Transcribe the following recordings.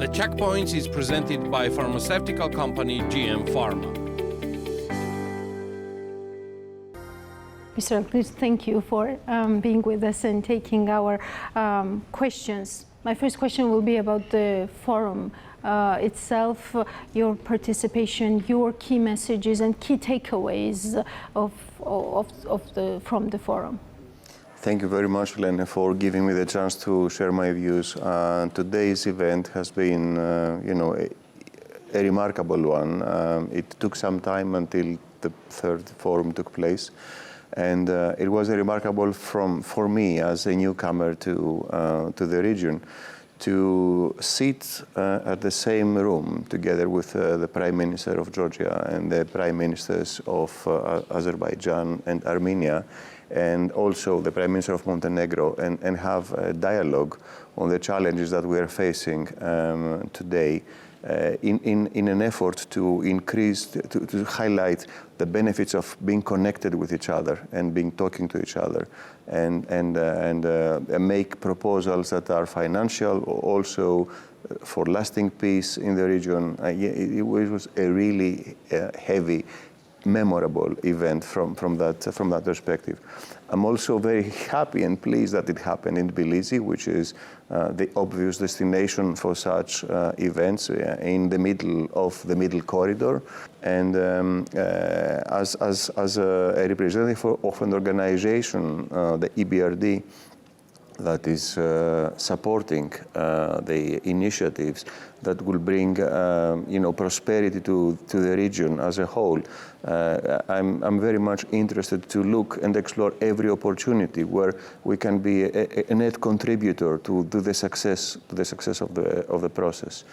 The Checkpoints is presented by pharmaceutical company GM Pharma. Mr. Alkis, thank you for being with us and taking our questions. My first question will be about the forum itself, your participation, your key messages and key takeaways from the forum. Thank you very much, Elene, for giving me the chance to share my views. Today's event has been, a remarkable one. It took some time until the third forum took place. And it was remarkable for me as a newcomer to the region to sit at the same room together with the Prime Minister of Georgia and the Prime Ministers of Azerbaijan and Armenia, and also the Prime Minister of Montenegro, and have a dialogue on the challenges that we are facing today. In an effort to increase, to highlight the benefits of being connected with each other and talking to each other, and make proposals that are financial, also for lasting peace in the region. It was a really heavy, memorable event from that perspective. I'm also very happy and pleased that it happened in Tbilisi, which is the obvious destination for such events in the middle of the Middle Corridor. And as a representative of an organization, the EBRD, that is supporting the initiatives that will bring prosperity to the region as a whole. I'm very much interested to look and explore every opportunity where we can be a net contributor to the success of the process.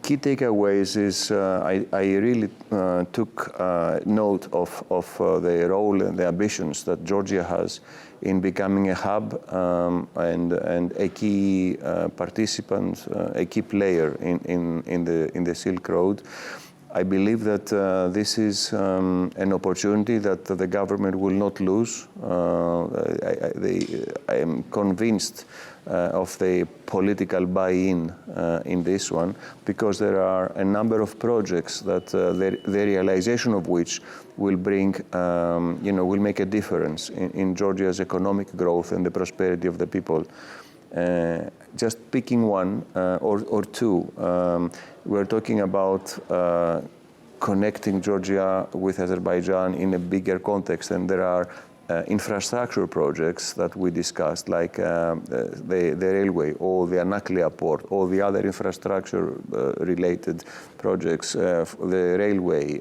Key takeaways is I really took note of the role and the ambitions that Georgia has in becoming a hub and a key participant, a key player in the Silk Road. I believe that this is an opportunity that the government will not lose. I am convinced of the political buy-in in this one, because there are a number of projects that the realization of which will bring, will make a difference in Georgia's economic growth and the prosperity of the people. Just picking one or two, we're talking about connecting Georgia with Azerbaijan in a bigger context, and there are infrastructure projects that we discussed, like the railway or the Anaklia port or the other infrastructure related projects, the railway,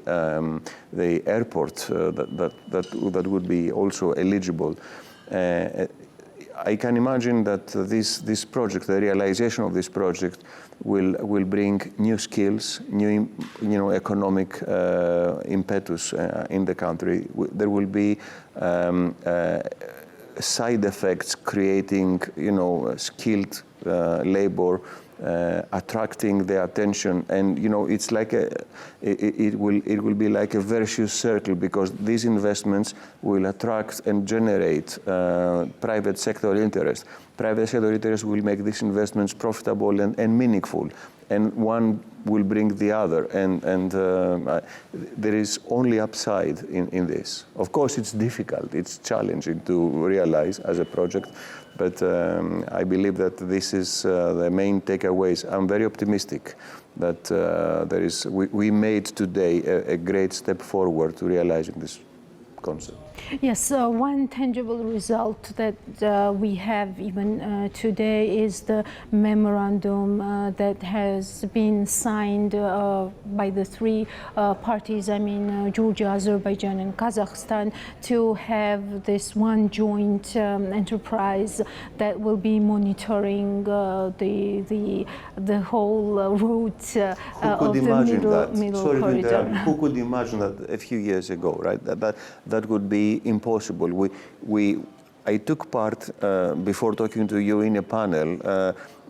the airport that would be also eligible. I can imagine that this project, the realization of this project, will bring new skills, new economic impetus in the country. There will be side effects creating, skilled labor, attracting the attention, and it's like it will be like a virtuous circle, because these investments will attract and generate private sector interest. Private sector interest will make these investments profitable and meaningful, and one will bring the other, and there is only upside in this. Of course, it's difficult, it's challenging to realize as a project, but I believe that this is the main takeaways. I'm very optimistic that we made today a great step forward to realizing this concept. Yes, one tangible result that we have even today is the memorandum that has been signed by the three parties, Georgia, Azerbaijan and Kazakhstan, to have this one joint enterprise that will be monitoring the whole route of the middle corridor. Who could imagine that a few years ago, right? That would be impossible. I took part before talking to you in a panel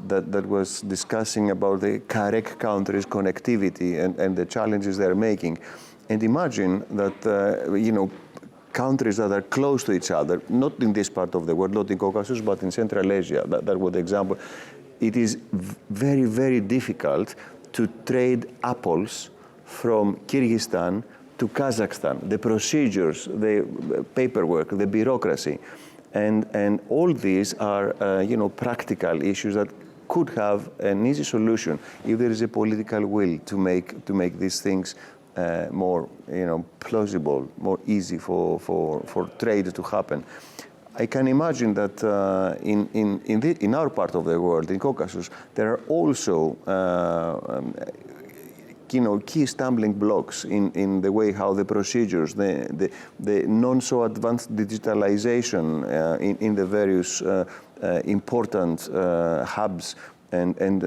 that was discussing about the CAREC countries' connectivity and the challenges they're making. And imagine that countries that are close to each other, not in this part of the world, not in Caucasus, but in Central Asia, that was the example, it is very, very difficult to trade apples from Kyrgyzstan to Kazakhstan. The procedures, the paperwork, the bureaucracy, and all these are practical issues that could have an easy solution if there is a political will to make these things more plausible, more easy for trade to happen. I can imagine that in our part of the world, in Caucasus, there are also key stumbling blocks in the way how the procedures, the non so advanced digitalization in the various important hubs and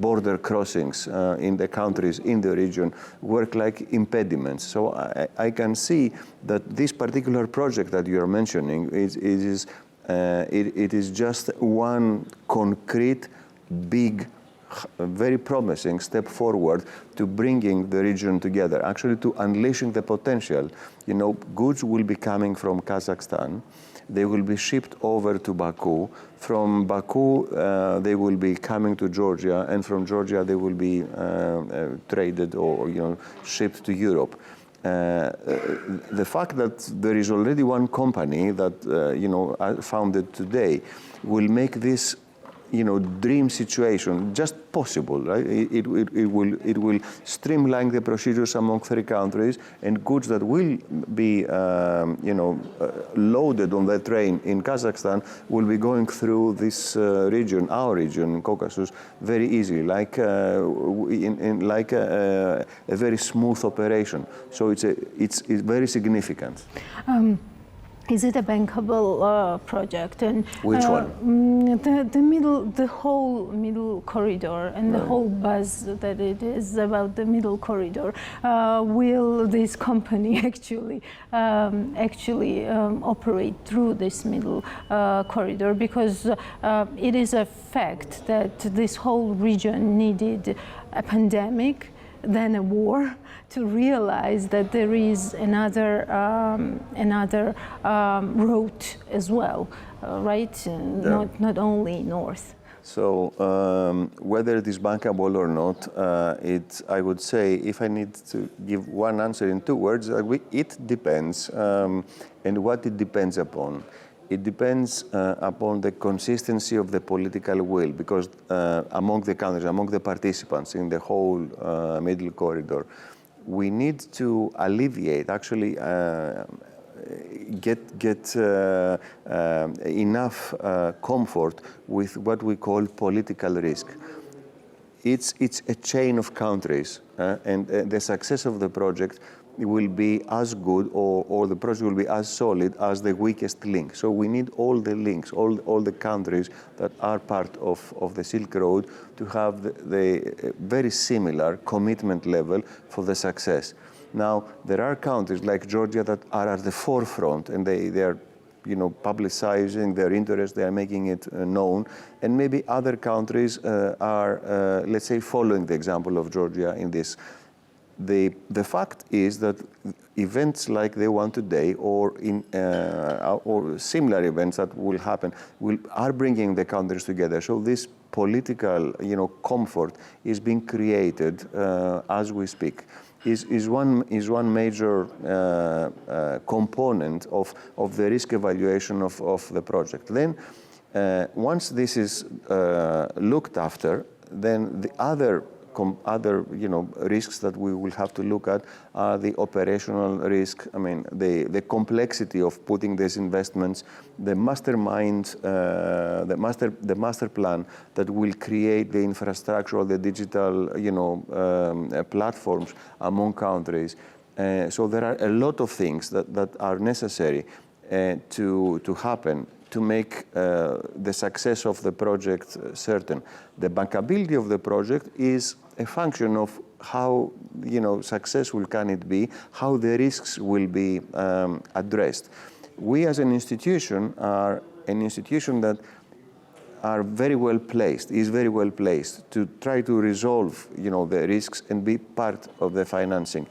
border crossings in the countries in the region work like impediments. So I can see that this particular project that you are mentioning it is just one concrete, big, very promising step forward to bringing the region together, actually to unleashing the potential. Goods will be coming from Kazakhstan. They will be shipped over to Baku. From Baku, they will be coming to Georgia, and from Georgia, they will be traded or shipped to Europe. The fact that there is already one company that founded today will make this dream situation just possible, right? It will streamline the procedures among 3 countries, and goods that will be loaded on the train in Kazakhstan will be going through this region, our region in Caucasus, very easily, like a very smooth operation. So it's very significant. Is it a bankable project? And which one? The whole middle corridor and the whole buzz that it is about the middle corridor. Will this company actually operate through this middle corridor? Because it is a fact that this whole region needed a pandemic, then a war, to realize that there is another route as well, right? Not only north. So whether it is bankable or not, I would say, if I need to give one answer in 2 words, it depends, and what it depends upon. It depends upon the consistency of the political will, because among the countries, among the participants in the whole middle corridor, we need to alleviate, actually get enough comfort with what we call political risk. It's a chain of countries, and the success of the project will be as good, or the project will be as solid as the weakest link. So we need all the links, all the countries that are part of the Silk Road to have the very similar commitment level for the success. Now, there are countries like Georgia that are at the forefront, and they are publicizing their interest, they are making it known, and maybe other countries are, let's say, following the example of Georgia in this. The fact is that events like the one today, or similar events that will happen, are bringing the countries together. So this political, comfort is being created as we speak. Is one major component of the risk evaluation of the project. Then, once this is looked after, then the other risks that we will have to look at are the operational risk. I mean, the complexity of putting these investments, the mastermind, the master plan that will create the infrastructure, the digital, platforms among countries. So there are a lot of things that are necessary to happen to make the success of the project certain. The bankability of the project is a function of how successful can it be, how the risks will be addressed. We as an institution are an institution that are very well placed, is very well placed to try to resolve the risks and be part of the financing.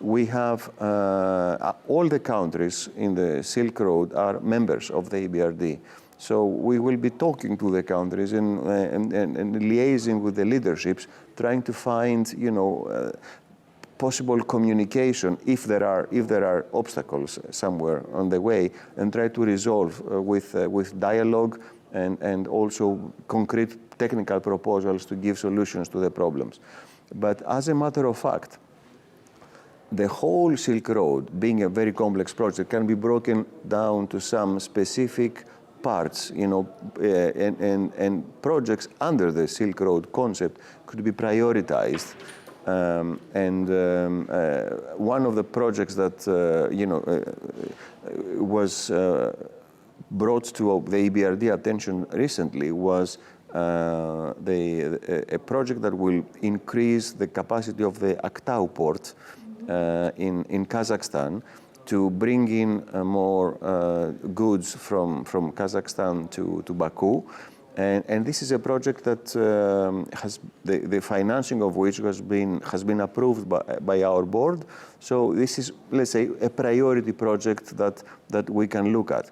We have all the countries in the Silk Road are members of the EBRD. So we will be talking to the countries and liaising with the leaderships, trying to find, possible communication if there are obstacles somewhere on the way, and try to resolve with dialogue and also concrete technical proposals to give solutions to the problems. But as a matter of fact, the whole Silk Road, being a very complex project, can be broken down to some specific parts, and projects under the Silk Road concept could be prioritized. One of the projects that was brought to the EBRD attention recently was a project that will increase the capacity of the Aktau port in Kazakhstan to bring in more goods from Kazakhstan to Baku. And this is a project that has the financing of which has been approved by our board. So this is, let's say, a priority project that we can look at.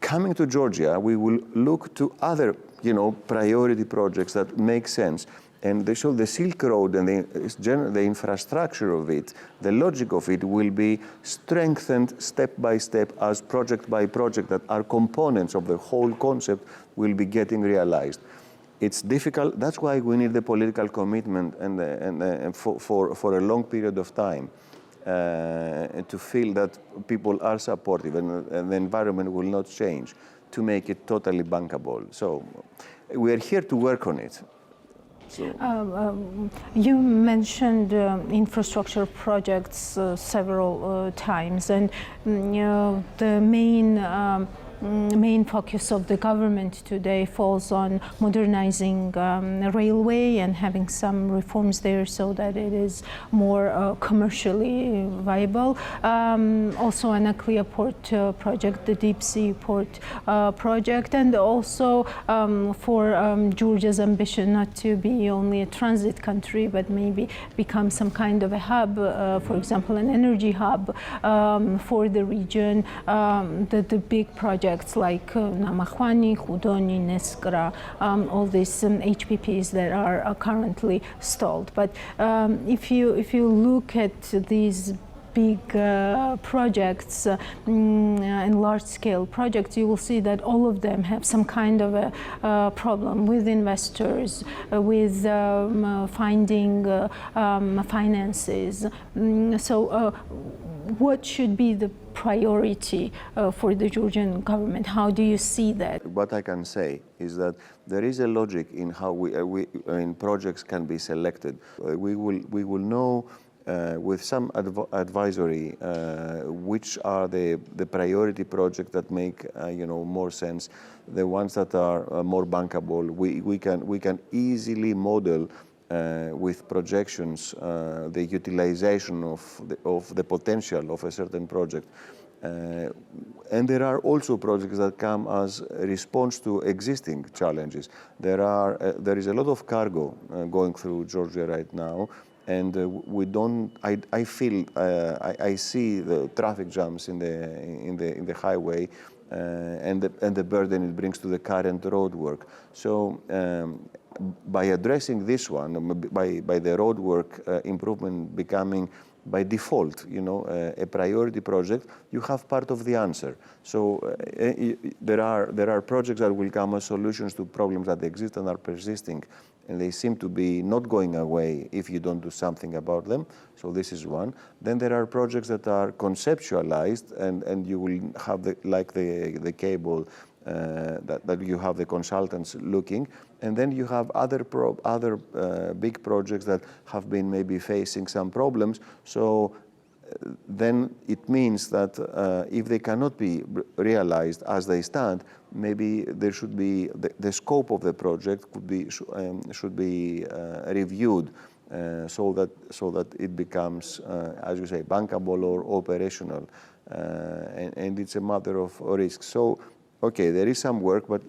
Coming to Georgia, we will look to other, priority projects that make sense. And so the Silk Road and the infrastructure of it, the logic of it will be strengthened step by step as project by project, that are components of the whole concept will be getting realized. It's difficult. That's why we need the political commitment and for a long period of time to feel that people are supportive and the environment will not change to make it totally bankable. So we are here to work on it. You mentioned infrastructure projects several times, and the main focus of the government today falls on modernizing railway and having some reforms there so that it is more commercially viable. Also an Aklia port project, the deep sea port project, and also for Georgia's ambition not to be only a transit country but maybe become some kind of a hub, for example an energy hub for the region. The big projects like Namakhvani, Khudoni, Neskra, all these HPPs that are currently stalled. But if you look at these big projects and large-scale projects, you will see that all of them have some kind of a problem with investors, with finding finances. So what should be the priority for the Georgian government? How do you see that? What I can say is that there is a logic in how projects can be selected. We will know with some advisory which are the priority projects that make more sense, the ones that are more bankable. We can easily model with projections the utilization of the potential of a certain project. And there are also projects that come as a response to existing challenges. There is a lot of cargo going through Georgia right now, and I see the traffic jams in the highway and the burden it brings to the current road work. So by addressing this one, by the road work improvement becoming by default, a priority project, you have part of the answer. So there are projects that will come as solutions to problems that exist and are persisting, and they seem to be not going away if you don't do something about them. So this is one. Then there are projects that are conceptualized, and you will have the cable that you have the consultants looking, and then you have other big projects that have been maybe facing some problems. So then it means that if they cannot be realized as they stand, maybe there should be the scope of the project should be reviewed so that it becomes, as you say, bankable or operational, and it's a matter of risk. So. Okay, there is some work, but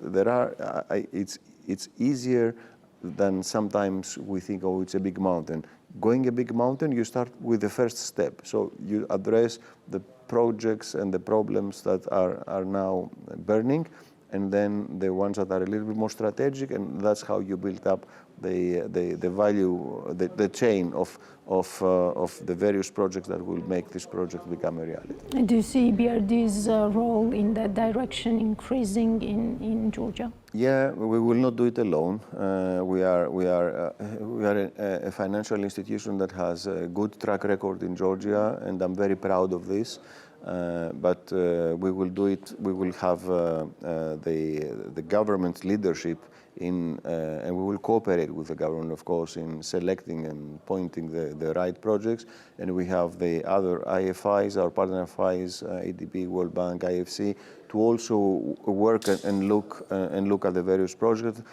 it's easier than sometimes we think, oh, it's a big mountain. Going a big mountain, you start with the first step. So you address the projects and the problems that are now burning, and then the ones that are a little bit more strategic, and that's how you build up the value, the chain of the various projects that will make this project become a reality. And do you see EBRD's role in that direction increasing in Georgia? Yeah, we will not do it alone. We are a financial institution that has a good track record in Georgia, and I'm very proud of this. But we will do it. We will have the government leadership in, and we will cooperate with the government, of course, in selecting and pointing the right projects. And we have the other IFIs, our partner IFIs, ADB, World Bank, IFC, to also work and look at the various projects,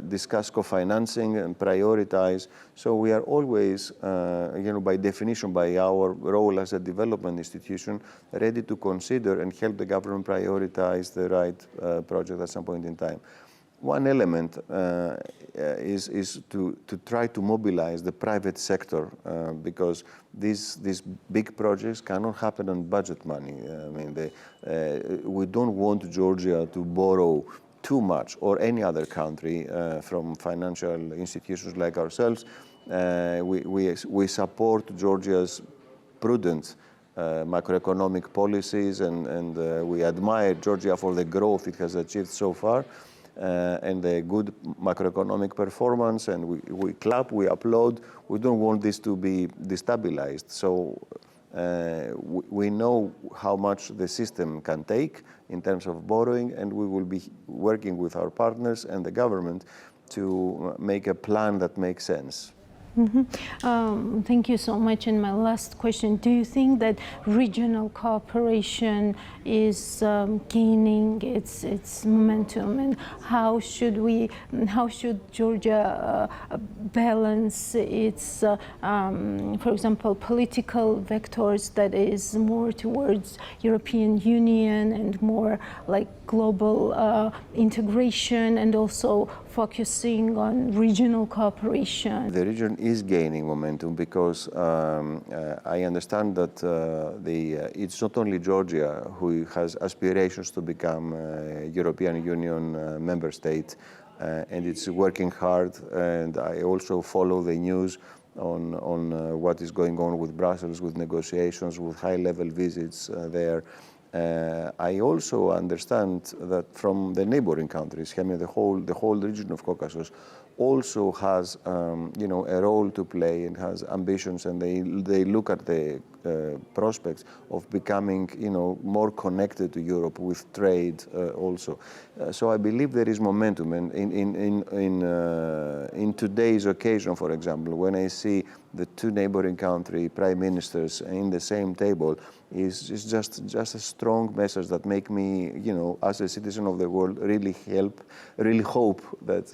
discuss co-financing and prioritize. So we are always, by definition, by our role as a development institution, ready to consider and help the government prioritize the right project at some point in time. One element is to try to mobilize the private sector because these big projects cannot happen on budget money. I mean, we don't want Georgia to borrow too much, or any other country, from financial institutions like ourselves. We support Georgia's prudent macroeconomic policies, and we admire Georgia for the growth it has achieved so far, and the good macroeconomic performance, and we clap, we applaud. We don't want this to be destabilized. So we know how much the system can take in terms of borrowing, and we will be working with our partners and the government to make a plan that makes sense. Mm-hmm. Thank you so much. And my last question, do you think that regional cooperation is gaining its momentum, and how should Georgia balance its, for example, political vectors that is more towards European Union and more like global integration, and also focusing on regional cooperation? The region is gaining momentum because I understand that it's not only Georgia who has aspirations to become a European Union member state, and it's working hard. And I also follow the news on what is going on with Brussels, with negotiations, with high-level visits there. I also understand that from the neighboring countries, I mean, the whole region of Caucasus also has, a role to play and has ambitions, and they look at the prospects of becoming, more connected to Europe with trade also. So I believe there is momentum, and in today's occasion, for example, when I see the two neighboring country prime ministers in the same table, is just a strong message that make me, as a citizen of the world, really hope that,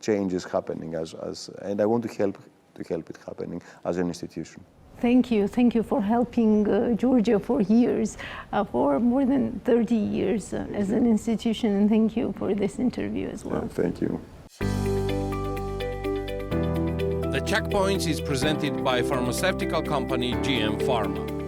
change is happening and I want to help it happening as an institution. Thank you for helping Georgia for years, for more than 30 years as an institution, and thank you for this interview as well. Thank you. The Checkpoints is presented by pharmaceutical company GM Pharma.